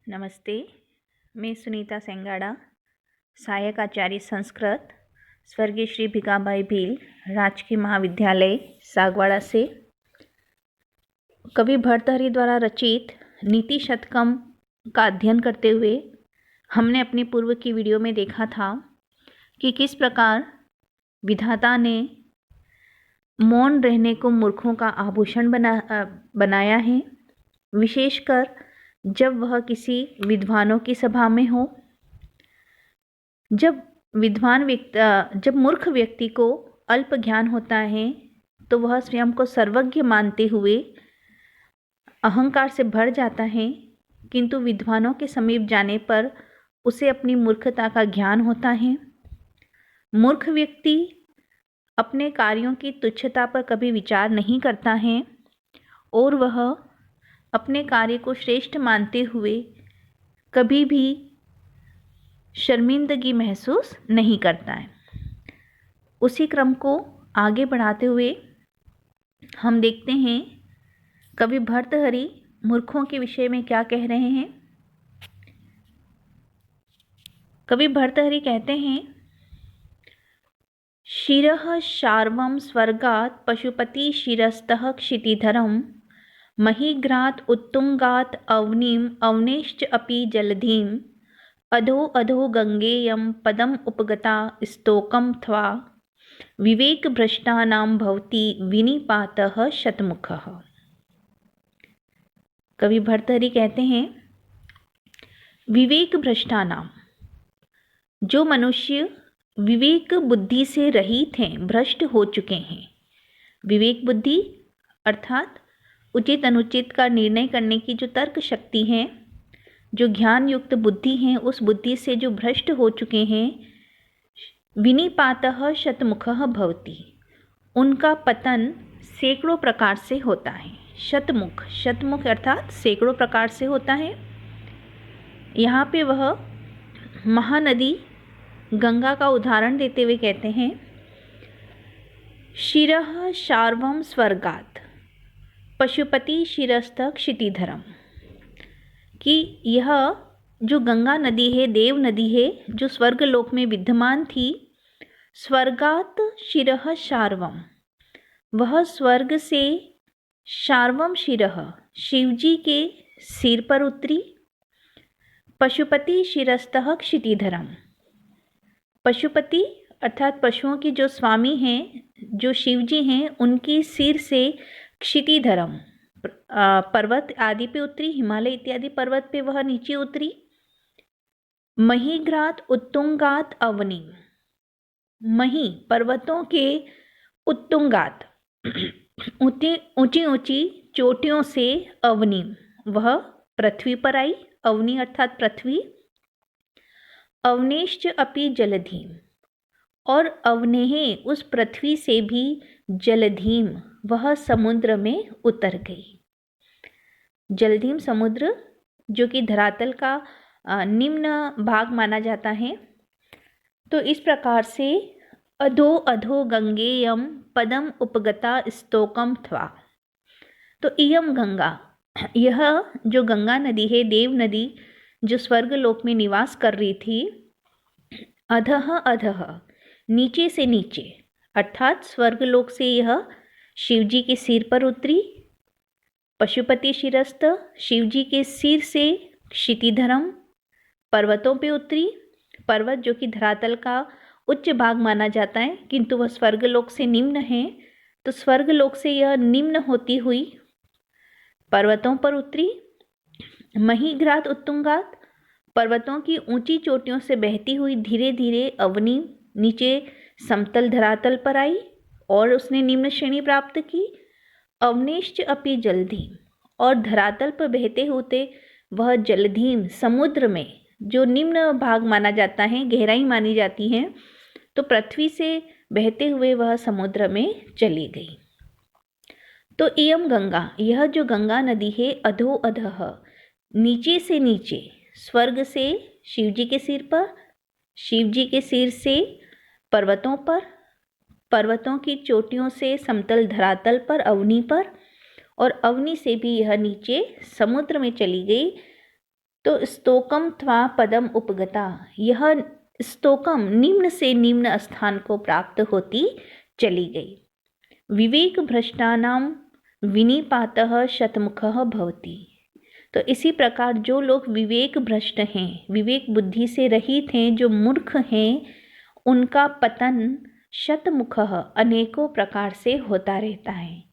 नमस्ते। मैं सुनीता सेंगाड़ा, सहायक आचार्य संस्कृत, स्वर्गीय श्री भिकाबाई भील राजकीय महाविद्यालय सागवाड़ा से। कवि भर्तृहरि द्वारा रचित नीति शतकम का अध्ययन करते हुए हमने अपनी पूर्व की वीडियो में देखा था कि किस प्रकार विधाता ने मौन रहने को मूर्खों का आभूषण बनाया है, विशेषकर जब वह किसी विद्वानों की सभा में हो। जब मूर्ख व्यक्ति को अल्प ज्ञान होता है तो वह स्वयं को सर्वज्ञ मानते हुए अहंकार से भर जाता है, किंतु विद्वानों के समीप जाने पर उसे अपनी मूर्खता का ज्ञान होता है। मूर्ख व्यक्ति अपने कार्यों की तुच्छता पर कभी विचार नहीं करता है और वह अपने कार्य को श्रेष्ठ मानते हुए कभी भी शर्मिंदगी महसूस नहीं करता है। उसी क्रम को आगे बढ़ाते हुए हम देखते हैं कवि भर्तृहरि मूर्खों के विषय में क्या कह रहे हैं। कवि भर्तृहरि कहते हैं, शिरः शार्वं स्वर्गात् पशुपति शिरस्तः क्षितिधरम् महीघ्रात् उत्तुंगात् अवनीम् अवनेश्च अपि जलधिम् अधो अधो गंगेयं पदम उपगता स्तोकम थ्वा विवेक भ्रष्टानां भवति विनिपातः शतमुखः। कवि भर्तृहरि कहते हैं, विवेक भ्रष्टानां, जो मनुष्य विवेक बुद्धि से रहित हैं, भ्रष्ट हो चुके हैं। विवेक बुद्धि अर्थात उचित अनुचित का निर्णय करने की जो तर्क शक्ति है, जो ज्ञान युक्त बुद्धि है, उस बुद्धि से जो भ्रष्ट हो चुके हैं, विनिपातः शतमुखः भवति, उनका पतन सैकड़ों प्रकार से होता है। शतमुख, शतमुख अर्थात सैकड़ों प्रकार से होता है। यहाँ पे वह महानदी गंगा का उदाहरण देते हुए कहते हैं, शिरः शार्वं स्वर्गात् पशुपति शिरस्थ क्षितिधरम, कि यह जो गंगा नदी है, देव नदी है, जो स्वर्ग लोक में विद्यमान थी। स्वर्गात शिरः शार्वम, वह स्वर्ग से शार्वम शिरः, शिवजी के सिर पर उतरी। पशुपति शिरस्तः क्षितिधरम, पशुपति अर्थात पशुओं की जो स्वामी हैं, जो शिवजी हैं, उनकी सिर से क्षितिधरम पर्वत आदि पे उतरी, हिमालय इत्यादि पर्वत पे वह नीचे उतरी। महीघ्रात उत्तुंगात अवनी, मही पर्वतों के उत्तुंगात ऊंची ऊंची चोटियों से अवनी, वह पृथ्वी पर आई। अवनी अर्थात पृथ्वी। अवनेश्च अपि जलधीम, और अवनेह उस पृथ्वी से भी जलधीम, वह समुद्र में उतर गई। जलधीम समुद्र जो कि धरातल का निम्न भाग माना जाता है। तो इस प्रकार से अधो अधो गंगेयम पदम उपगता स्तोकम थ्वा, तो इयम गंगा, यह जो गंगा नदी है, देव नदी, जो स्वर्ग लोक में निवास कर रही थी। अधः अधः, नीचे से नीचे, अर्थात स्वर्ग लोक से यह शिवजी के सिर पर उतरी। पशुपति शिरस्थ, शिवजी के सिर से क्षितिधरम, पर्वतों पे उतरी। पर्वत जो कि धरातल का उच्च भाग माना जाता है, किंतु वह स्वर्ग लोक से निम्न है। तो स्वर्ग लोक से यह निम्न होती हुई पर्वतों पर उतरी। महीघ्रात उत्तुंगात, पर्वतों की ऊंची चोटियों से बहती हुई धीरे धीरे अवनी नीचे समतल धरातल पर आई और उसने निम्न श्रेणी प्राप्त की। अवनेश्च अपि जलधीम, और धरातल पर बहते होते वह जलधीम समुद्र में, जो निम्न भाग माना जाता है, गहराई मानी जाती है, तो पृथ्वी से बहते हुए वह समुद्र में चली गई। तो इयम गंगा, यह जो गंगा नदी है, अधो अधः, नीचे से नीचे, स्वर्ग से शिवजी के सिर पर, शिवजी के सिर से पर्वतों पर, पर्वतों की चोटियों से समतल धरातल पर, अवनी पर, और अवनी से भी यह नीचे समुद्र में चली गई। तो स्तोकम त्वा पदम उपगता, यह स्तोकम निम्न से निम्न स्थान को प्राप्त होती चली गई। विवेक भ्रष्टानां विनिपातः शतमुखः भवति। तो इसी प्रकार जो लोग विवेक भ्रष्ट हैं, विवेक बुद्धि से रहित हैं, जो मूर्ख हैं, उनका पतन शतमुखः अनेकों प्रकार से होता रहता है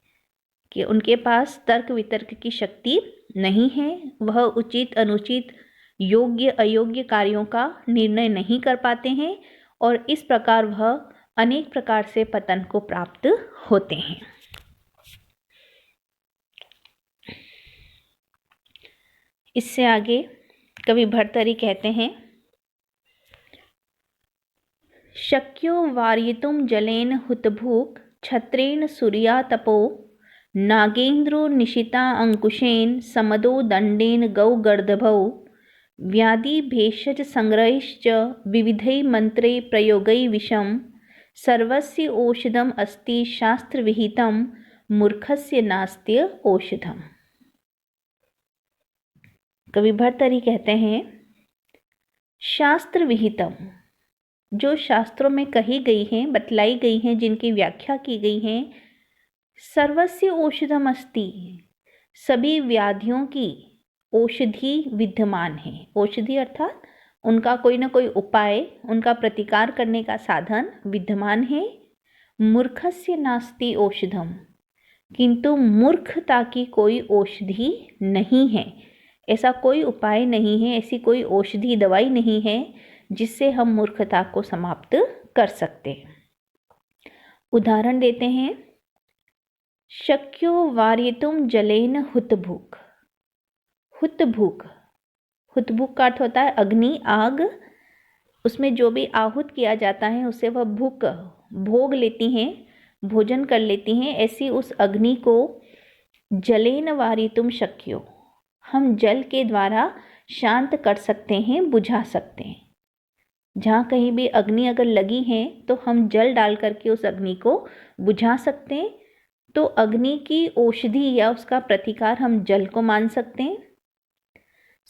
कि उनके पास तर्क वितर्क की शक्ति नहीं है, वह उचित अनुचित योग्य अयोग्य कार्यों का निर्णय नहीं कर पाते हैं और इस प्रकार वह अनेक प्रकार से पतन को प्राप्त होते हैं। इससे आगे कवि भर्तरी कहते हैं, शक्यो वार्यितुं जलेन हुतभुक् छत्रेण सूर्यातपो नागेन्द्रो निशिता अंकुशेन समदो दंडेन गौगर्दभौ व्याधि भेषज संग्रहैश्च विविधै मंत्रे प्रयोगै विषम सर्वस्य औषधम अस्ति शास्त्र विहितम मूर्खस्य नास्त्य औषधम। कवि भर्तरी कहते हैं, शास्त्र विहितम, जो शास्त्रों में कही गई हैं, बतलाई गई हैं, जिनकी व्याख्या की गई हैं, सर्वस्य औषधम अस्ति, सभी व्याधियों की औषधि विद्यमान है। औषधि अर्थात उनका कोई ना कोई उपाय, उनका प्रतिकार करने का साधन विद्यमान है। मूर्खस्य नास्ति औषधम, किंतु मूर्खता की कोई औषधि नहीं है। ऐसा कोई उपाय नहीं है, ऐसी कोई औषधि दवाई नहीं है जिससे हम मूर्खता को समाप्त कर सकते हैं। उदाहरण देते हैं, शक्यो वार्यितुं जलेन हुतभुक्। हुतभुक्, हुतभुक् का अर्थ होता है अग्नि, आग। उसमें जो भी आहूत किया जाता है उससे वह भूख भोग लेती हैं, भोजन कर लेती हैं। ऐसी उस अग्नि को जलेन वार्यितुं शक्यो, हम जल के द्वारा शांत कर सकते हैं, बुझा सकते हैं। जहाँ कहीं भी अग्नि अगर लगी है तो हम जल डाल करके उस अग्नि को बुझा सकते हैं। तो अग्नि की औषधि या उसका प्रतिकार हम जल को मान सकते हैं।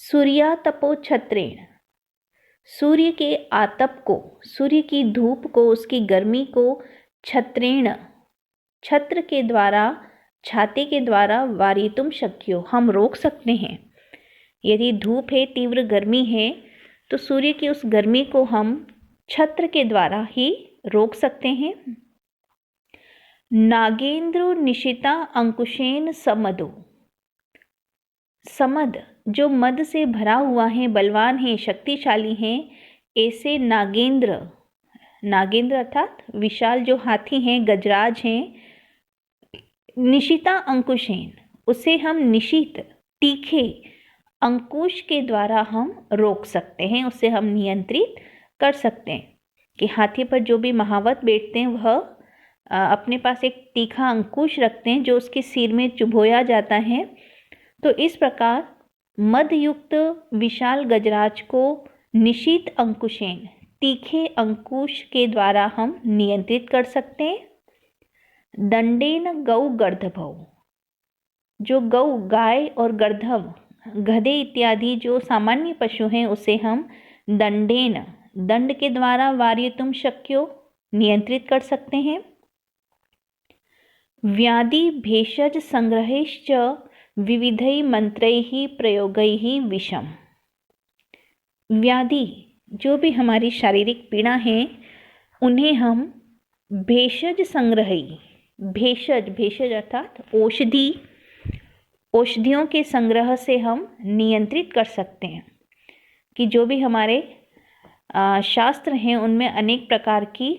सूर्यातपो छत्रेण, सूर्य के आतप को, सूर्य की धूप को, उसकी गर्मी को छत्रेण, छत्र के द्वारा, छाते के द्वारा वार्यितुं शक्यो, हम रोक सकते हैं। यदि धूप है, तीव्र गर्मी है, तो सूर्य की उस गर्मी को हम छत्र के द्वारा ही रोक सकते हैं। नागेंद्रो निशिता अंकुशेन समदो, समद जो मद से भरा हुआ है, बलवान है, शक्तिशाली है, ऐसे नागेंद्र, नागेंद्र अर्थात विशाल जो हाथी हैं, गजराज हैं, निशिता अंकुशेन, उसे हम निशित तीखे अंकुश के द्वारा हम रोक सकते हैं, उसे हम नियंत्रित कर सकते हैं। कि हाथी पर जो भी महावत बैठते हैं वह अपने पास एक तीखा अंकुश रखते हैं जो उसके सिर में चुभोया जाता है। तो इस प्रकार मदयुक्त विशाल गजराज को निशित अंकुशेन, तीखे अंकुश के द्वारा हम नियंत्रित कर सकते हैं। दंडेन गौ गर्दभौ, जो गौ, गाय और गर्दभ, गधे इत्यादि जो सामान्य पशु हैं उसे हम दंडेन, दंड के द्वारा वार्यितुं शक्यो, नियंत्रित कर सकते हैं। व्याधि भेषज संग्रहैश्च विविधै मंत्रैः प्रयोगैः विषम, व्याधि जो भी हमारी शारीरिक पीड़ा है उन्हें हम भेषज संग्रही, भेषज, भेषज अर्थात औषधि, औषधियों के संग्रह से हम नियंत्रित कर सकते हैं। कि जो भी हमारे शास्त्र हैं उनमें अनेक प्रकार की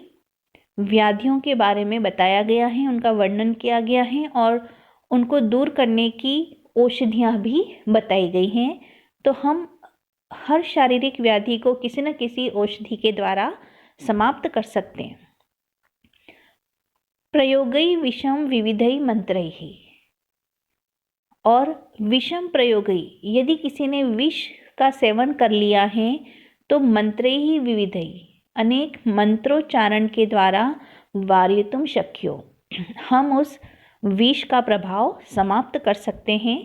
व्याधियों के बारे में बताया गया है, उनका वर्णन किया गया है और उनको दूर करने की औषधियाँ भी बताई गई हैं। तो हम हर शारीरिक व्याधि को किसी न किसी औषधि के द्वारा समाप्त कर सकते हैं। प्रयोगै विषम विविधै मंत्रैः, और विषम प्रयोगै, यदि किसी ने विष का सेवन कर लिया है तो मंत्रैः विविधै, अनेक मंत्रोच्चारण के द्वारा वार्यितुं शक्यो, हम उस विष का प्रभाव समाप्त कर सकते हैं।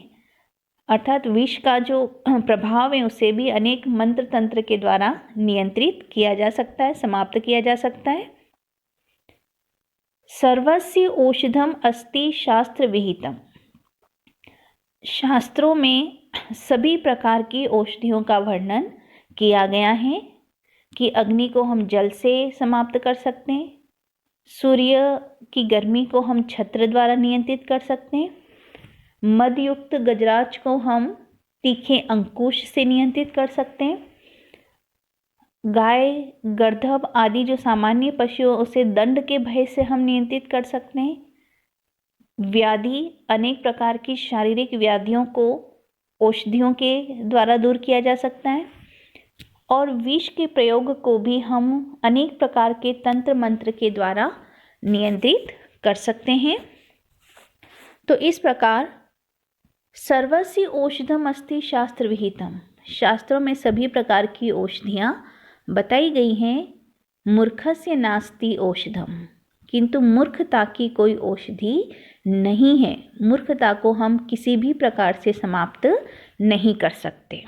अर्थात विष का जो प्रभाव है उसे भी अनेक मंत्र तंत्र के द्वारा नियंत्रित किया जा सकता है, समाप्त किया जा सकता है। सर्वस्य औषधम अस्ति शास्त्र विहितम। शास्त्रों में सभी प्रकार की औषधियों का वर्णन किया गया है कि अग्नि को हम जल से समाप्त कर सकते हैं, सूर्य की गर्मी को हम छत्र द्वारा नियंत्रित कर सकते हैं, मदयुक्त गजराज को हम तीखे अंकुश से नियंत्रित कर सकते हैं, गाय गर्दभ आदि जो सामान्य पशु उसे दंड के भय से हम नियंत्रित कर सकते हैं, व्याधि अनेक प्रकार की शारीरिक व्याधियों को औषधियों के द्वारा दूर किया जा सकता है, और विष के प्रयोग को भी हम अनेक प्रकार के तंत्र मंत्र के द्वारा नियंत्रित कर सकते हैं। तो इस प्रकार सर्वस्य औषधम अस्ति शास्त्र विहितम, शास्त्रों में सभी प्रकार की औषधियाँ बताई गई हैं। मूर्खस्य नास्ति औषधम, किंतु मूर्खता की कोई औषधि नहीं है। मूर्खता को हम किसी भी प्रकार से समाप्त नहीं कर सकते।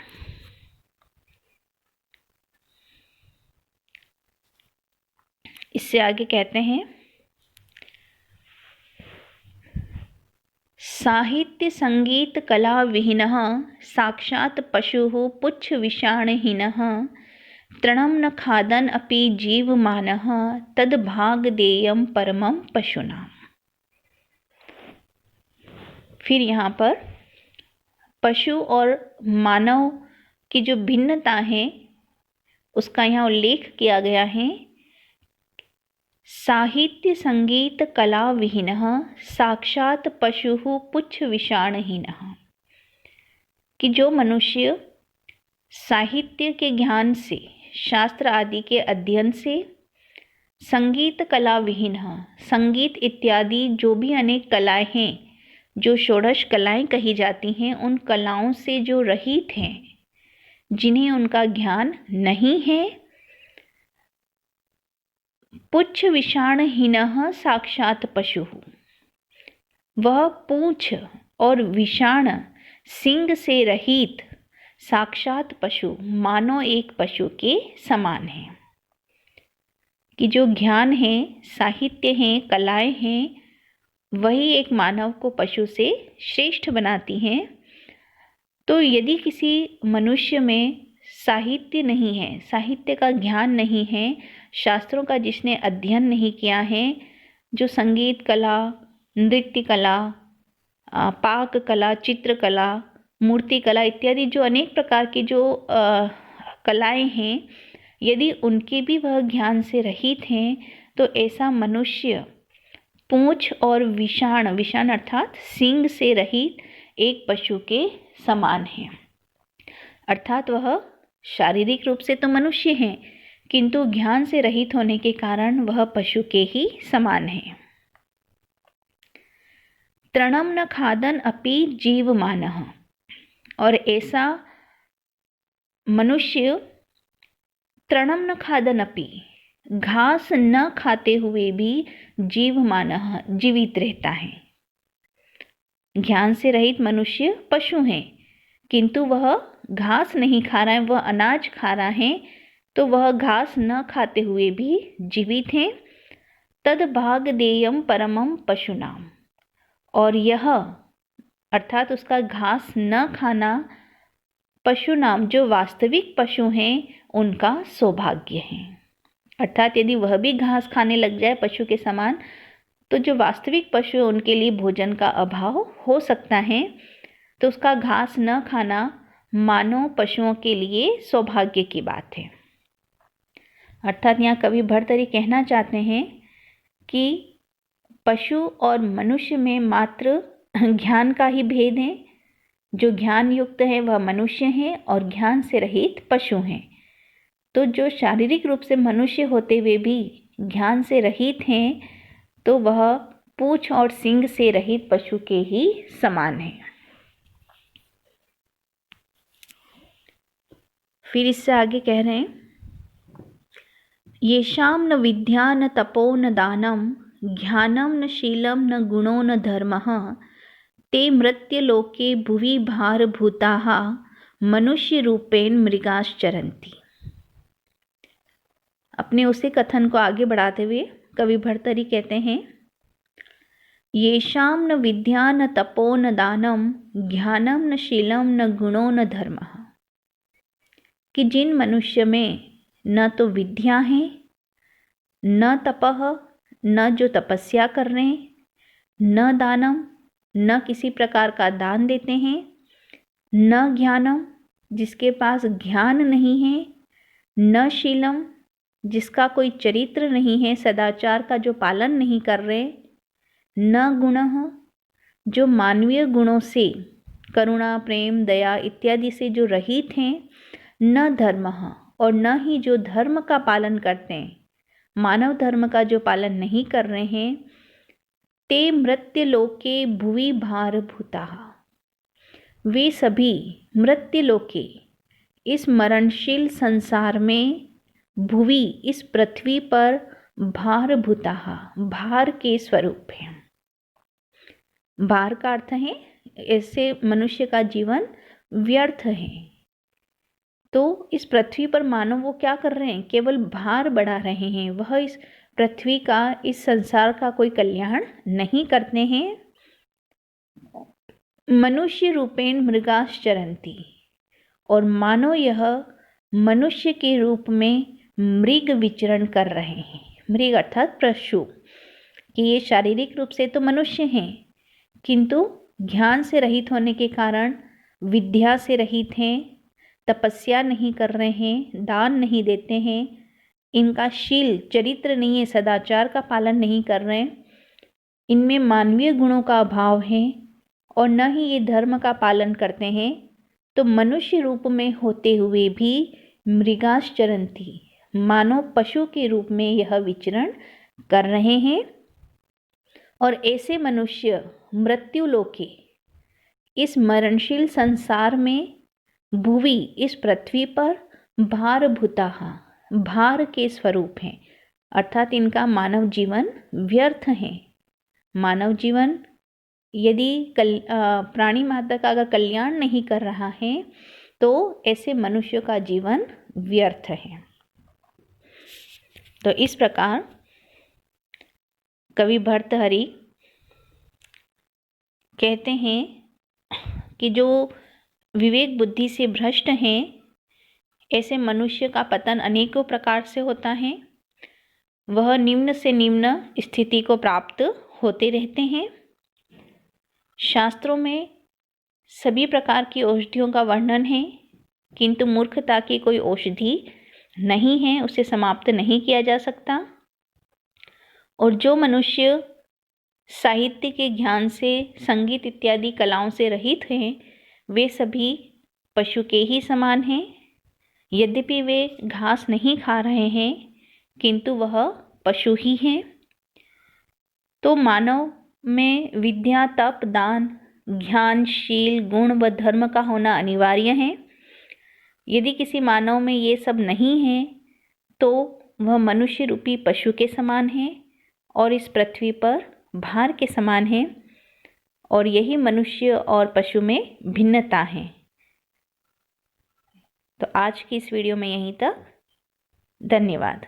इससे आगे कहते हैं, साहित्य संगीत कला विहीनः साक्षात् पशुः पुच्छ विषाणहीनः तृणं न खादन् अपि जीवमानः तद्भागदेयं परमं पशूनाम्। फिर यहाँ पर पशु और मानव की जो भिन्नता है उसका यहाँ उल्लेख किया गया है। साहित्य संगीत कला विहीनः साक्षात् पशुः पुच्छ विषाणहीनः, कि जो मनुष्य साहित्य के ज्ञान से, शास्त्र आदि के अध्ययन से, संगीत कला विहीनः, संगीत इत्यादि जो भी अनेक कलाएं हैं, जो षोडश कलाएं कही जाती हैं, उन कलाओं से जो रहित हैं, जिन्हें उनका ज्ञान नहीं है, पुच्छ विषाणहीनः साक्षात् पशुः, वह पूंछ और विषाण सिंग से रहित साक्षात पशु, मानो एक पशु के समान है। कि जो ज्ञान है, साहित्य है, कलाएं हैं, वही एक मानव को पशु से श्रेष्ठ बनाती हैं। तो यदि किसी मनुष्य में साहित्य नहीं है, साहित्य का ज्ञान नहीं है, शास्त्रों का जिसने अध्ययन नहीं किया है, जो संगीत कला, नृत्य कला, पाक कला, चित्रकला, मूर्ति कला इत्यादि जो अनेक प्रकार की जो कलाएं हैं, यदि उनके भी वह ज्ञान से रहित हैं, तो ऐसा मनुष्य पूंछ और विषाण, विषाण अर्थात सींग से रहित एक पशु के समान है। अर्थात वह शारीरिक रूप से तो मनुष्य है, किंतु ज्ञान से रहित होने के कारण वह पशु के ही समान है। तृणम न खादन अपि जीवमानः, और ऐसा मनुष्य तृणम न खादन अपि, घास न खाते हुए भी जीवमानः, जीवित रहता है। ज्ञान से रहित मनुष्य पशु है, किंतु वह घास नहीं खा रहा है, वह अनाज खा रहा है, तो वह घास न खाते हुए भी जीवित है। तद भागदेयम परमम पशुनाम, और यह अर्थात उसका घास न खाना पशु नाम, जो वास्तविक पशु हैं, उनका सौभाग्य है। अर्थात यदि वह भी घास खाने लग जाए पशु के समान, तो जो वास्तविक पशु है उनके लिए भोजन का अभाव हो सकता है। तो उसका घास न खाना मानव पशुओं के लिए सौभाग्य की बात है। अर्थात यहाँ कवि भर्तृहरि कहना चाहते हैं कि पशु और मनुष्य में मात्र ज्ञान का ही भेद है। जो ज्ञान युक्त है वह मनुष्य है और ज्ञान से रहित पशु हैं। तो जो शारीरिक रूप से मनुष्य होते हुए भी ज्ञान से रहित हैं, तो वह पूंछ और सींग से रहित पशु के ही समान है। फिर इससे आगे कह रहे हैं, येषां न विद्या न तपो न दानम ज्ञानम न शीलम न गुणो न धर्मः ते मृत्युलोके भुवि भारभूताः मनुष्यरूपेण मृगाश्चरन्ति। अपने उसी कथन को आगे बढ़ाते हुए कवि भर्तृहरि कहते हैं, येषां न विद्या न तपो न दानम ज्ञानम न शीलम न गुणो न धर्मः, कि जिन मनुष्य में न तो विद्या है, न तपह, न जो तपस्या कर रहे हैं, न दानम, न किसी प्रकार का दान देते हैं, न ज्ञानम, जिसके पास ज्ञान नहीं है, न शीलम, जिसका कोई चरित्र नहीं है, सदाचार का जो पालन नहीं कर रहे, न गुणः, जो मानवीय गुणों से करुणा प्रेम दया इत्यादि से जो रहित हैं, न धर्मः, और न ही जो धर्म का पालन करते हैं, मानव धर्म का जो पालन नहीं कर रहे हैं, ते मृत्युलोके भुवि भारभूताः, वे सभी मृत्युलोके, इस मरणशील संसार में, भुवि, इस पृथ्वी पर, भारभूताः, भार के स्वरूप हैं। भार का अर्थ है ऐसे मनुष्य का जीवन व्यर्थ है। तो इस पृथ्वी पर मानव वो क्या कर रहे हैं, केवल भार बढ़ा रहे हैं। वह इस पृथ्वी का, इस संसार का कोई कल्याण नहीं करते हैं। मनुष्य रूपेण मृगाश्चरन्ति, और मानो यह मनुष्य के रूप में मृग विचरण कर रहे हैं। मृग अर्थात पशु, कि ये शारीरिक रूप से तो मनुष्य हैं, किंतु ज्ञान से रहित होने के कारण, विद्या से रहित हैं, तपस्या नहीं कर रहे हैं, दान नहीं देते हैं, इनका शील चरित्र नहीं है, सदाचार का पालन नहीं कर रहे हैं, इनमें मानवीय गुणों का अभाव है, और न ही ये धर्म का पालन करते हैं। तो मनुष्य रूप में होते हुए भी मृगाश्चरन्ति, मानो पशु के रूप में यह विचरण कर रहे हैं। और ऐसे मनुष्य मृत्युलोके, इस मरणशील संसार में, भुवि, इस पृथ्वी पर, भारभूताः, भार के स्वरूप हैं, अर्थात इनका मानव जीवन व्यर्थ है। मानव जीवन यदि प्राणी मात्र का अगर कल्याण नहीं कर रहा है, तो ऐसे मनुष्य का जीवन व्यर्थ है। तो इस प्रकार कवि भर्तृहरि कहते हैं कि जो विवेक बुद्धि से भ्रष्ट हैं, ऐसे मनुष्य का पतन अनेकों प्रकार से होता है। वह निम्न से निम्न स्थिति को प्राप्त होते रहते हैं। शास्त्रों में सभी प्रकार की औषधियों का वर्णन है, किंतु मूर्खता की कोई औषधि नहीं है, उसे समाप्त नहीं किया जा सकता। और जो मनुष्य साहित्य के ज्ञान से, संगीत इत्यादि कलाओं से रहित हैं, वे सभी पशु के ही समान हैं। यद्यपि वे घास नहीं खा रहे हैं, किंतु वह पशु ही हैं। तो मानव में विद्या, तप, दान, ज्ञान, शील, गुण व धर्म का होना अनिवार्य है। यदि किसी मानव में ये सब नहीं है, तो वह मनुष्य रूपी पशु के समान है और इस पृथ्वी पर भार के समान है। और यही मनुष्य और पशु में भिन्नता है। तो आज की इस वीडियो में यहीं तक। धन्यवाद।